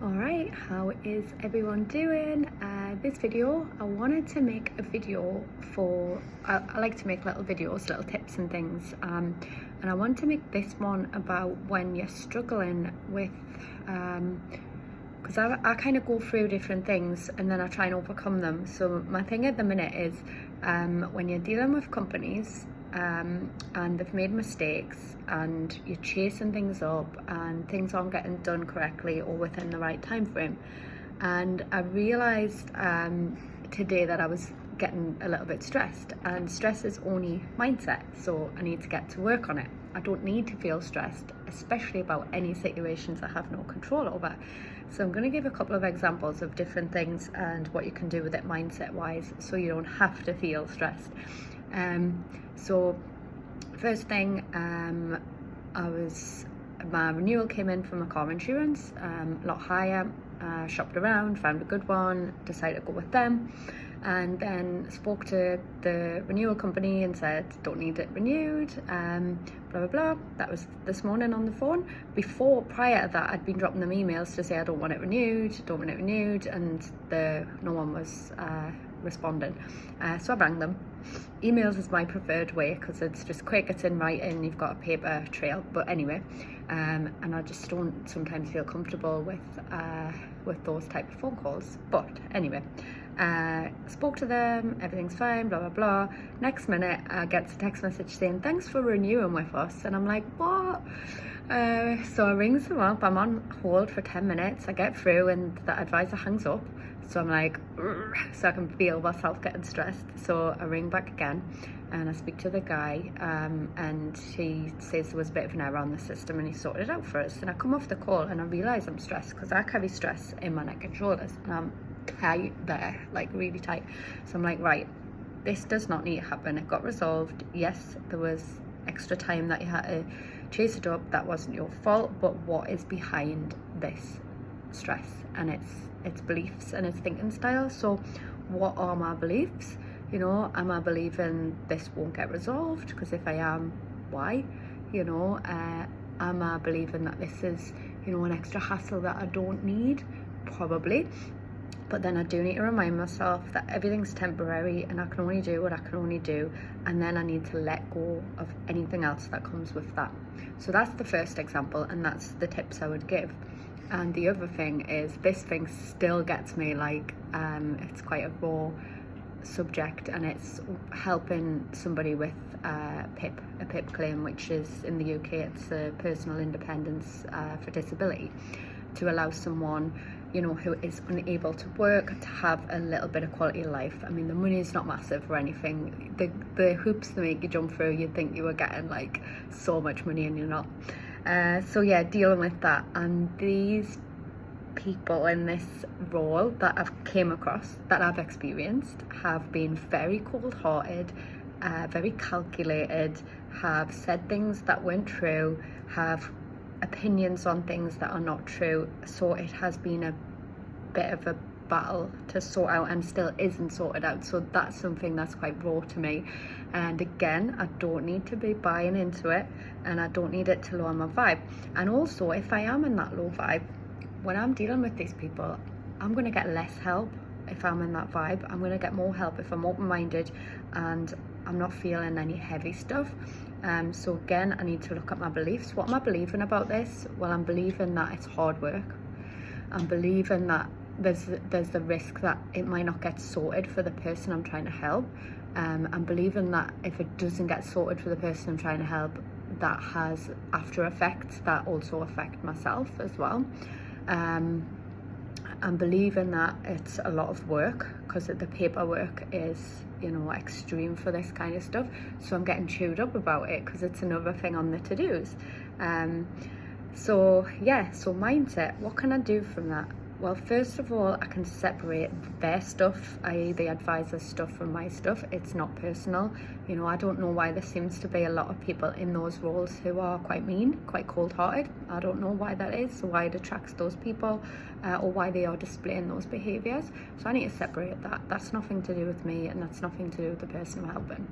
Alright, how is everyone doing? This video, I wanted to make a video for, I like to make little videos, little tips and things, and I want to make this one about when you're struggling with, because I kind of go through different things and then I try and overcome them. So my thing at the minute is when you're dealing with companies and they've made mistakes and you're chasing things up and things aren't getting done correctly or within the right time frame. And I realized today that I was getting a little bit stressed, and stress is only mindset, so I need to get to work on it. I don't need to feel stressed, especially about any situations I have no control over. So I'm going to give a couple of examples of different things and what you can do with it mindset wise, so you don't have to feel stressed. So first thing, my renewal came in for my car insurance, a lot higher. Shopped around, found a good one, decided to go with them, and then spoke to the renewal company and said don't need it renewed, blah blah blah. That was this morning on the phone. Prior to that, I'd been dropping them emails to say I don't want it renewed, and no one was responding. So I rang them. Emails is my preferred way because it's just quick, it's in writing, you've got a paper trail. But anyway, and I just don't sometimes feel comfortable with those type of phone calls. But anyway, spoke to them, everything's fine, blah blah blah. Next minute, I get a text message saying thanks for renewing with us, and I'm like, what? So I rings them up. I'm on hold for 10 minutes. I get through and the advisor hangs up. So I'm like, so I can feel myself getting stressed. So I ring back again and I speak to the guy, and he says there was a bit of an error on the system and he sorted it out for us. And I come off the call and I realise I'm stressed because I carry stress in my neck and shoulders, and I'm tight there, like really tight. So I'm like, right, this does not need to happen. It got resolved. Yes, there was extra time that you had to chase it up. That wasn't your fault. But what is behind this stress? And it's beliefs and it's thinking style. So what are my beliefs? Am I believing this won't get resolved? Because if I am, why? Am I believing that this is an extra hassle that I don't need? Probably. But then I do need to remind myself that everything's temporary and I can only do what I can only do, and then I need to let go of anything else that comes with that. So that's the first example, and that's the tips I would give. And the other thing is, this thing still gets me, like, it's quite a raw subject, and it's helping somebody with a PIP claim, which is in the UK, it's a personal independence for disability, to allow someone who is unable to work to have a little bit of quality of life. I mean, the money is not massive or anything. The hoops they make you jump through, you'd think you were getting like so much money and you're not. So yeah, dealing with that. And these people in this role that I've came across, that I've experienced, have been very cold-hearted, very calculated, have said things that weren't true, have opinions on things that are not true. So it has been a bit of a battle to sort out, and still isn't sorted out. So that's something that's quite raw to me. And again, I don't need to be buying into it, and I don't need it to lower my vibe. And also, if I am in that low vibe, when I'm dealing with these people, I'm going to get less help. If I'm in that vibe, I'm going to get more help if I'm open-minded and I'm not feeling any heavy stuff. So again, I need to look at my beliefs. What am I believing about this? Well, I'm believing that it's hard work. I'm believing that there's the risk that it might not get sorted for the person I'm trying to help. I'm believing that if it doesn't get sorted for the person I'm trying to help, that has after effects that also affect myself as well. I'm believing that it's a lot of work because the paperwork is extreme for this kind of stuff. So I'm getting chewed up about it because it's another thing on the to-dos. So mindset, what can I do from that? Well, first of all, I can separate their stuff, i.e. the advisor's stuff, from my stuff. It's not personal. I don't know why there seems to be a lot of people in those roles who are quite mean, quite cold-hearted. I don't know why that is, so why it attracts those people, or why they are displaying those behaviours. So I need to separate that. That's nothing to do with me, and that's nothing to do with the person I'm helping.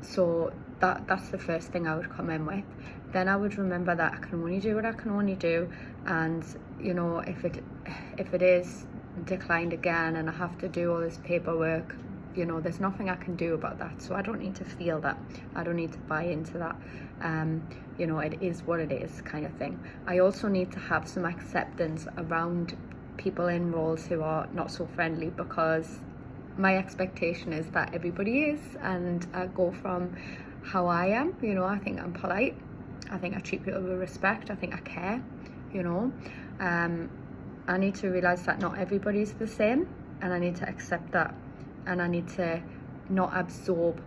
So that's the first thing I would come in with. Then I would remember that I can only do what I can only do, and you know, if it is declined again and I have to do all this paperwork, you know, there's nothing I can do about that. So I don't need to feel that. I don't need to buy into that. You know, it is what it is, kind of thing. I also need to have some acceptance around people in roles who are not so friendly, because my expectation is that everybody is, and I go from how I am. You know, I think I'm polite, I think I treat people with respect, I think I care, you know. I need to realize that not everybody's the same, and I need to accept that, and I need to not absorb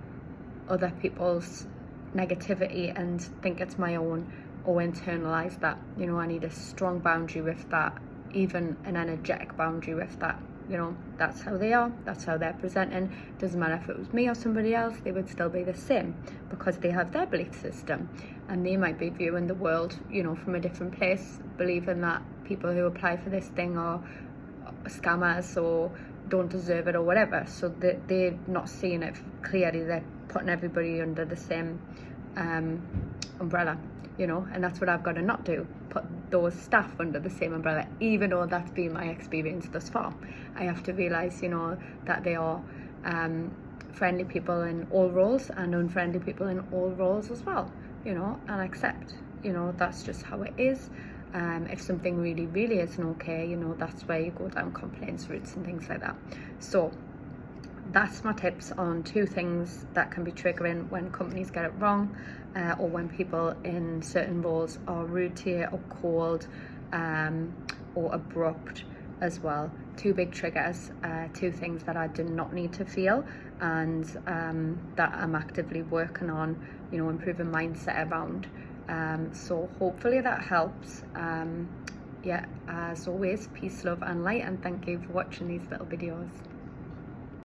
other people's negativity and think it's my own, or internalize that. You know, I need a strong boundary with that, even an energetic boundary with that. You know, that's how they are, that's how they're presenting. Doesn't matter if it was me or somebody else, they would still be the same, because they have their belief system, and they might be viewing the world, you know, from a different place, believing that people who apply for this thing are scammers or don't deserve it or whatever. So they're not seeing it clearly. They're putting everybody under the same umbrella, you know, and that's what I've got to not do, put those staff under the same umbrella, even though that's been my experience thus far. I have to realize, you know, that they are friendly people in all roles and unfriendly people in all roles as well, you know, and accept, you know, that's just how it is. If something really, really isn't okay, you know, that's where you go down complaints routes and things like that. So that's my tips on 2 things that can be triggering when companies get it wrong, or when people in certain roles are rude to you, or cold, or abrupt as well. 2 big triggers, 2 things that I do not need to feel, and that I'm actively working on, you know, improving mindset around. So hopefully that helps. Yeah, as always, peace, love and light, and thank you for watching these little videos.